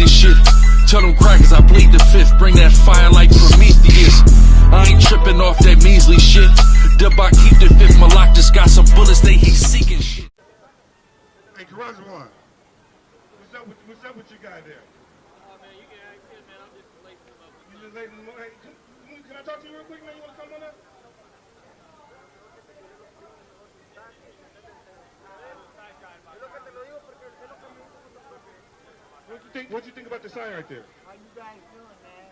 this shit. Tell them crackers I bleed the fifth, bring that fire like Prometheus. I ain't tripping off that measly shit. Debba keep the fifth, Malak just got some bullets, they heat seeking shit. Hey, Karazawan, what's up with your guy there? Oh man, you can ask him, man. I'm just lacing him up. You just lacing him up? Hey, can I talk to you real quick, man? You want to come on up? What you think about the sign right there? How you guys doing, man?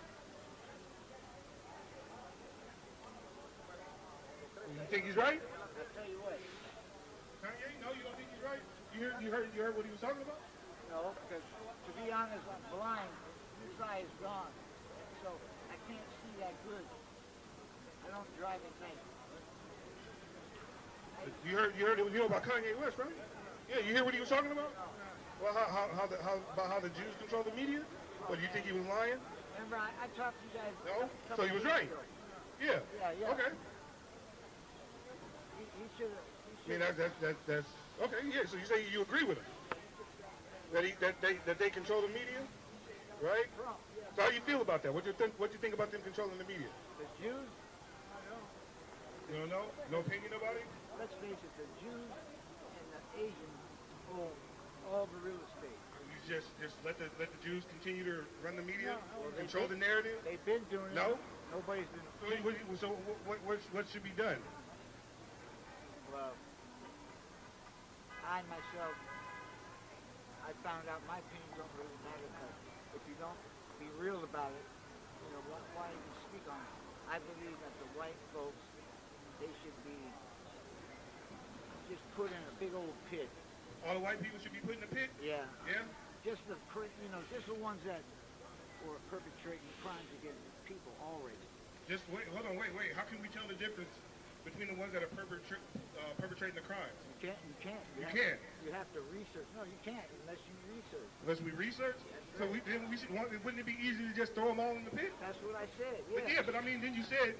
You think he's right? I'll tell you what. Kanye? No, you don't think he's right? You heard what he was talking about? No, because to be honest, I'm blind. This eye is gone. So I can't see that good. I don't drive at night. You know about Kanye West, right? Yeah, you hear what he was talking about? Well, how the Jews control the media? Well, do you think he was lying? Remember, I talked to you guys. No? So he was right? Yeah. Yeah. Okay. He should have. I mean, that's okay. Yeah. So you say you agree with him that they control the media, right? So how you feel about that? What you think about them controlling the media? The Jews? You don't know? No opinion about it? Let's face it, the Jews and the Asians own all the real estate. You just let the Jews continue to run the media, No, control the narrative. They've been doing it. No. Nobody's been. So what should be done? Well, I myself, I found out my opinions don't really matter because if you don't be real about it, you know, why even speak on it? I believe that the white folks, they should be just put in a big old pit. All the white people should be put in a pit? Yeah. Yeah? Just the ones that were perpetrating crimes against people already. Just wait, hold on, wait. How can we tell the difference between the ones that are perpetrating the crimes? You can't. You can't? You have to research. No, you can't unless you research. Unless we research? So wouldn't it be easy to just throw them all in the pit? That's what I said. Yeah. But I mean, then you said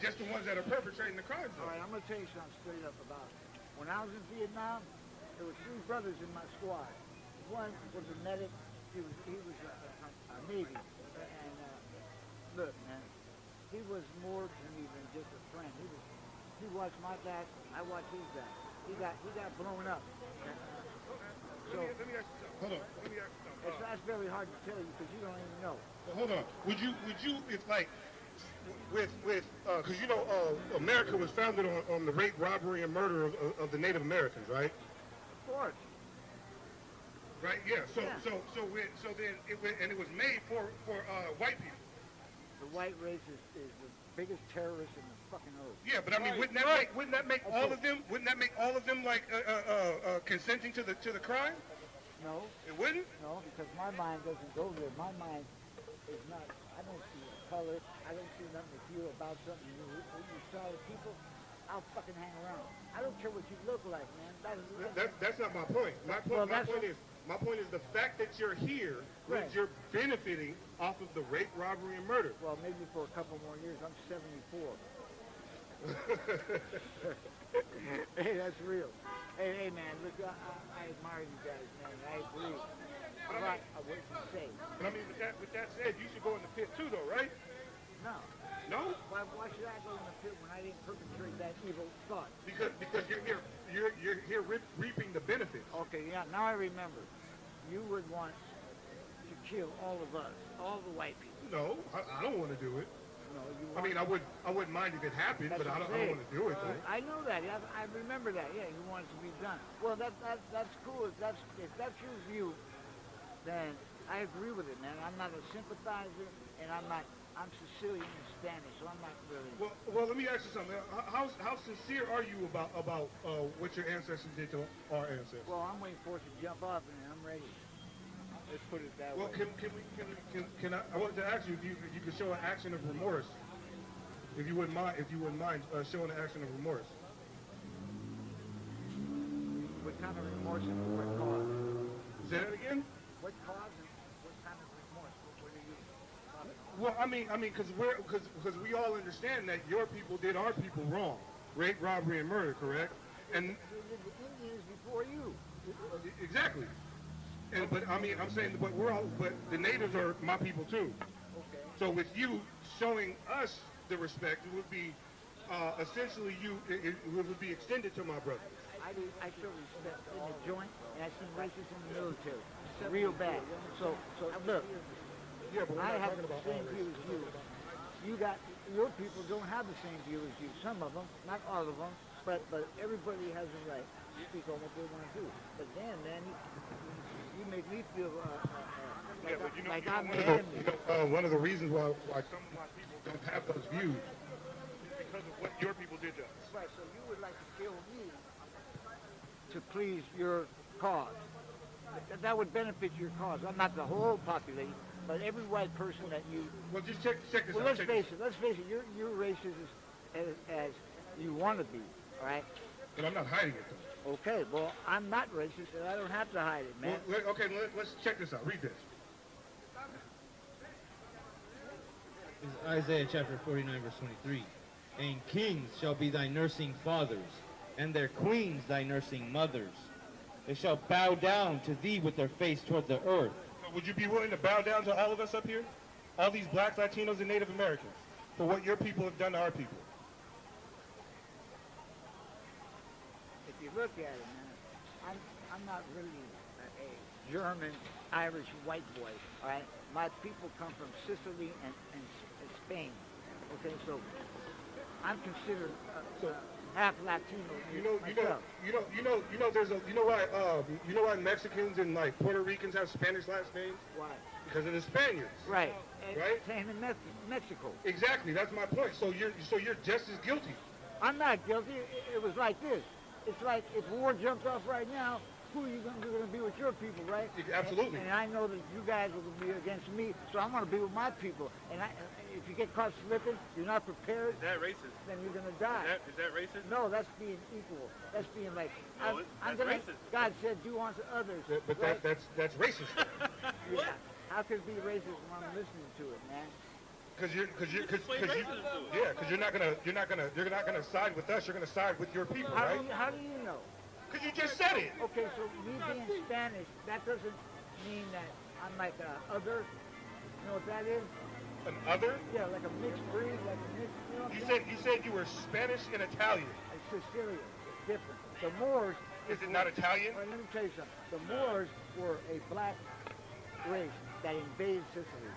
just the ones that are perpetrating the crimes. All right, I'm gonna tell you something straight up about it. When I was in Vietnam, there were 3 brothers in my squad. One was a medic. He was a Navy. And look, man, he was more to me than just a friend. He watched my back. I watched his back. He got blown up. So let me ask you something. Hold on. Let me ask you something. That's very hard to tell you because you don't even know. Well, hold on. Would you? It's like because America was founded on the rape, robbery, and murder of the Native Americans, right? Of course. Right. Yeah. So then it was made for white people. The white race is the biggest terrorist in the fucking earth. Yeah, but I mean, wouldn't that make all of them? Wouldn't that make all of them like consenting to the crime? No. It wouldn't. No, because my mind doesn't go there. My mind is not. I don't see color. I don't see nothing to feel about something. You saw the people, I'll fucking hang around. I don't care what you look like, man. That's not my point. My point is the fact that you're here means you're benefiting off of the rape, robbery, and murder. Well, maybe for a couple more years. I'm 74. Hey, that's real. Hey, man, look, I admire you guys, man. I agree. I like what you say. But I mean, with that said, you should go in the pit too, though, right? No. No? Why should I go in the pit when I didn't perpetrate that evil thought? Because you're here reaping the benefits. Okay, yeah, now I remember. You would want to kill all of us, all the white people. No, I don't want to do it. No, you I mean, I wouldn't mind if it happened, but I don't want to do it. I know that. I remember that. Yeah, you want it to be done. Well, that's cool. If that's your view, then I agree with it, man. I'm not a sympathizer, and I'm Sicilian and Spanish, so I'm not really. Well, let me ask you something. How sincere are you about what your ancestors did to our ancestors? Well, I'm waiting for it to jump off, and I'm ready. Let's put it that way. Well, can I wanted to ask you if you could show an action of remorse, if you wouldn't mind showing an action of remorse. What kind of remorse and what cause? Say that again. What cause and what kind of remorse? What are you talking about? Well, I mean, because we all understand that your people did our people wrong, rape, robbery, and murder, correct? And they did the Indians before you. Exactly. I'm saying, but but the natives are my people too. Okay. So with you showing us the respect, it would be essentially it would be extended to my brother. I show respect in the joint, and I seen racists in the military, real bad. So look, Yeah, but we're I not have talking the about all same view races. as you. Your people don't have the same view as you. Some of them, not all of them, but everybody has a right to speak on what they want to do. But then, man, you make me feel Yeah, but like I'm the enemy. one of the reasons why some of my people don't have those views is because of what your people did to us. Right, so you would like to kill me to please your cause. That would benefit your cause. I'm not the whole population, but every white person that you... Well, just check this Well, out. let's face it, you're racist as you want to be, all right? But I'm not hiding it, though. Okay, well, I'm not racist, and I don't have to hide it, man. Well, let's check this out. Read this. This is Isaiah chapter 49, verse 23. And kings shall be thy nursing fathers, and their queens thy nursing mothers. They shall bow down to thee with their face toward the earth. So would you be willing to bow down to all of us up here? All these blacks, Latinos, and Native Americans for what your people have done to our people? If you look at it, man, I'm not really a German, Irish, white boy, all right? My people come from Sicily and Spain, okay? So I'm considered half Latino. You know why Mexicans and like Puerto Ricans have Spanish last names? Why? Because of the Spaniards. Right. And Right? same in Mexico. Exactly. That's my point. So you're just as guilty. I'm not guilty. It was like this. It's like if war jumps off right now, who are you going to be with your people, right? Absolutely. And I know that you guys will be against me, so I'm going to be with my people. And if you get caught slipping, you're not prepared. Is that racist? Then you're going to die. Is that racist? No, that's being equal. That's being like, No, I'm that's gonna, racist. God said, do unto others. But right? that's racist. Yeah. How could it be racist when I'm listening to it, man? Because you're not gonna side with us. You're gonna side with your people, right? How do you know? Because you just said it. Okay, so me being Spanish, that doesn't mean that I'm like a other. You know what that is? An other? Yeah, like a mixed breed, like a mixed. You know what I'm You said you were Spanish and Italian. saying? Sicilian, different. The Moors. Is it not Italian? All right, let me tell you something. The Moors were a black race that invaded Sicily.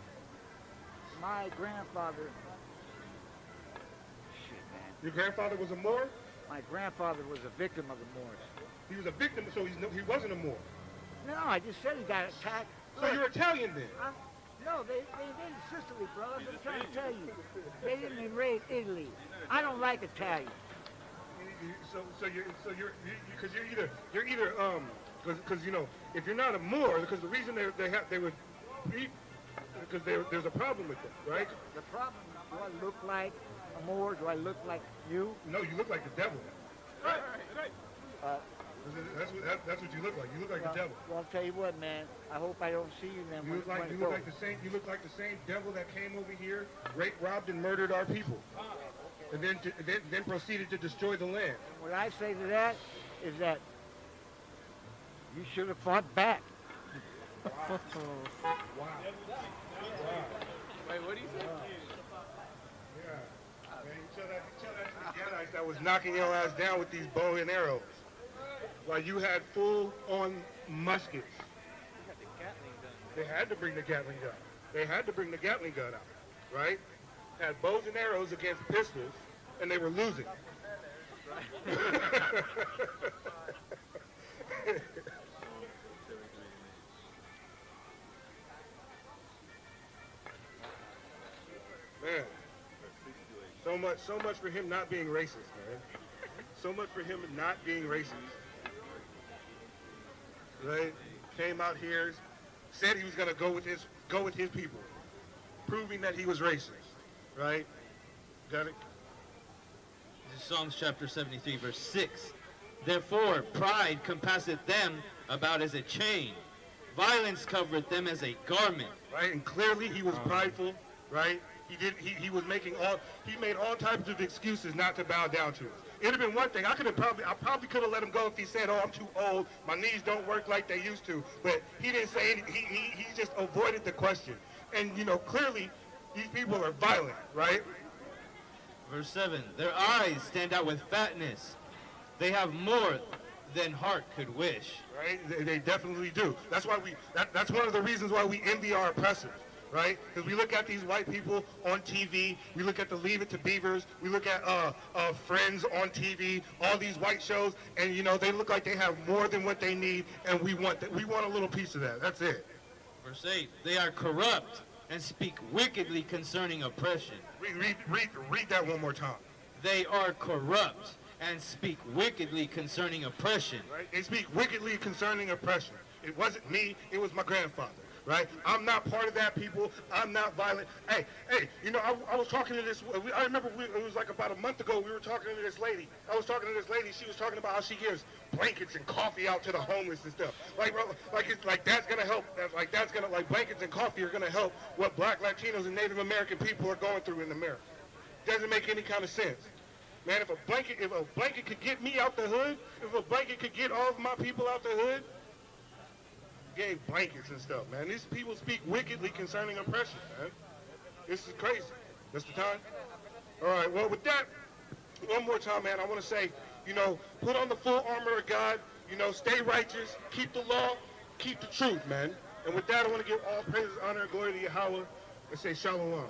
My grandfather. Shit, man. Your grandfather was a Moor? My grandfather was a victim of the Moors. He was a victim, so he wasn't a Moor. No, I just said he got attacked. So you're Italian then? No, they invaded Sicily, bro. That's what I'm trying to tell you. They didn't invade Italy. I don't like Italian. Because if you're not a Moor, because the reason they would be, because there's a problem with that, right? The problem, do I look like a Moor? Do I look like you? No, you look like the devil. Right. That's what you look like. You look like the devil. Well, I'll tell you what, man. I hope I don't see you then. You look like the same devil that came over here, raped, robbed, and murdered our people, and then proceeded to destroy the land. What I say to that is that you should have fought back. Wow. Wait, what do you say? Yeah. Man, you tell that to the Gadites that was knocking your ass down with these bow and arrows, while you had full-on muskets. They had to bring the Gatling gun. They had to bring the Gatling gun out, right? Had bows and arrows against pistols, and they were losing. Man, so much for him not being racist, man. So much for him not being racist. Right? Came out here, said he was gonna go with his people, proving that he was racist. Right? Got it? This is Psalms chapter 73, verse 6. Therefore, pride compasseth them about as a chain. Violence covereth them as a garment. Right? And clearly he was prideful, right? He made all types of excuses not to bow down to us. It'd have been one thing. I probably could have let him go if he said, "Oh, I'm too old. My knees don't work like they used to." But he didn't say anything. He just avoided the question. And clearly, these people are violent, right? Verse 7, their eyes stand out with fatness. They have more than heart could wish. Right? They definitely do. That's why that's one of the reasons why we envy our oppressors. Right? Because we look at these white people on TV, we look at the Leave It to Beavers, we look at Friends on TV, all these white shows, and they look like they have more than what they need, and we want that. We want a little piece of that. That's it. Verse 8, they are corrupt and speak wickedly concerning oppression. Read that one more time. They are corrupt and speak wickedly concerning oppression. Right? They speak wickedly concerning oppression. It wasn't me, it was my grandfather. Right? I'm not part of that, people. I'm not violent. Hey, I was talking to this, I remember it was like about a month ago, we were talking to this lady. I was talking to this lady, she was talking about how she gives blankets and coffee out to the homeless and stuff. Like that's gonna help, like blankets and coffee are gonna help what Black, Latinos, and Native American people are going through in America. Doesn't make any kind of sense. Man, if a blanket could get me out the hood, if a blanket could get all of my people out the hood, gave blankets and stuff, man. These people speak wickedly concerning oppression, man. This is crazy. That's the time? All right, well, with that, one more time, man, I want to say, put on the full armor of God, stay righteous, keep the law, keep the truth, man. And with that, I want to give all praises, honor, and glory to Yahweh and say shalom.